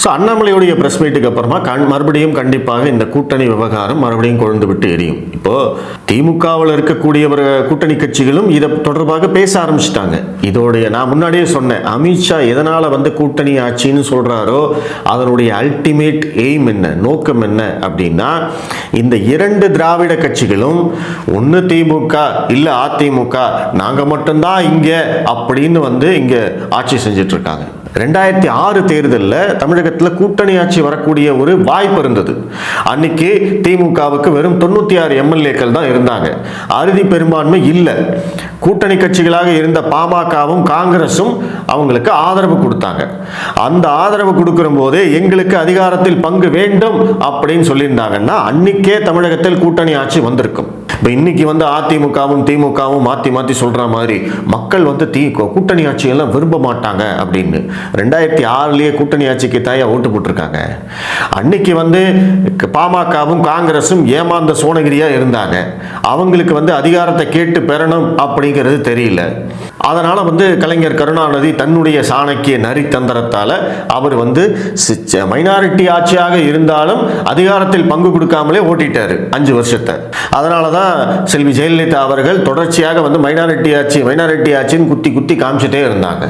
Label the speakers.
Speaker 1: So அண்ணாமலையுடைய press மீட்டுக்கு அப்புறமா மறுபடியும் கண்டிப்பாக இந்த கூட்டணி விவகாரம் மறுபடியும் கொழுந்து விட்டு எரியும். இப்போ திமுகவில் இருக்கக்கூடிய கூட்டணி கட்சிகளும் இதை தொடர்பாக பேச ஆரம்பிச்சிட்டாங்க. இதோடைய நான் முன்னாடியே சொன்னேன், அமித்ஷா எதனால கூட்டணி ஆட்சின்னு சொல்றாரோ அதனுடைய அல்டிமேட் எய்ம் என்ன, நோக்கம் என்ன அப்படின்னா, இந்த இரண்டு திராவிட கட்சிகளும் ஒன்று திமுக இல்ல அதிமுக, நாங்க மட்டும்தான் இங்க அப்படின்னு இங்க ஆட்சி செஞ்சுட்டு இருக்காங்க. 2006 தேர்தலில் தமிழகத்தில் கூட்டணி ஆட்சி வரக்கூடிய ஒரு வாய்ப்பு இருந்தது. அன்னைக்கு திமுகவுக்கு வெறும் 96 எம்எல்ஏக்கள் தான் இருந்தாங்க, அறுதி பெரும்பான்மை இல்லை. கூட்டணி கட்சிகளாக இருந்த பாமகவும் காங்கிரசும் அவங்களுக்கு ஆதரவு கொடுத்தாங்க. அந்த ஆதரவு கொடுக்கிற போதே எங்களுக்கு அதிகாரத்தில் பங்கு வேண்டும் அப்படின்னு சொல்லியிருந்தாங்கன்னா அன்னைக்கே தமிழகத்தில் கூட்டணி ஆட்சி வந்திருக்கும். இப்போ இன்னைக்கு அதிமுகவும் திமுகவும் மாற்றி மாற்றி சொல்ற மாதிரி மக்கள் கூட்டணி ஆட்சியெல்லாம் விரும்ப மாட்டாங்க அப்படின்னு 2006 கூட்டணி ஆட்சிக்கு தாயா ஓட்டு போட்டிருக்காங்க. அன்னைக்கு பாமகவும் காங்கிரசும் ஏமாந்த சோனகிரியா இருந்தாங்க. அவங்களுக்கு அதிகாரத்தை கேட்டு பெறணும் அப்படிங்கிறது தெரியல. அதனால கலைஞர் கருணாநிதி தன்னுடைய சாணக்கிய நரித்தந்திரத்தால அவர் மைனாரிட்டி ஆட்சியாக இருந்தாலும் அதிகாரத்தில் பங்கு கொடுக்காமலே ஓட்டிட்டாரு 5 வருஷத்தை. அதனாலதான் செல்வி ஜெயலலிதா அவர்கள் தொடர்ச்சியாக மைனாரிட்டி ஆட்சின்னு குத்தி குத்தி காமிச்சிட்டே இருந்தாங்க.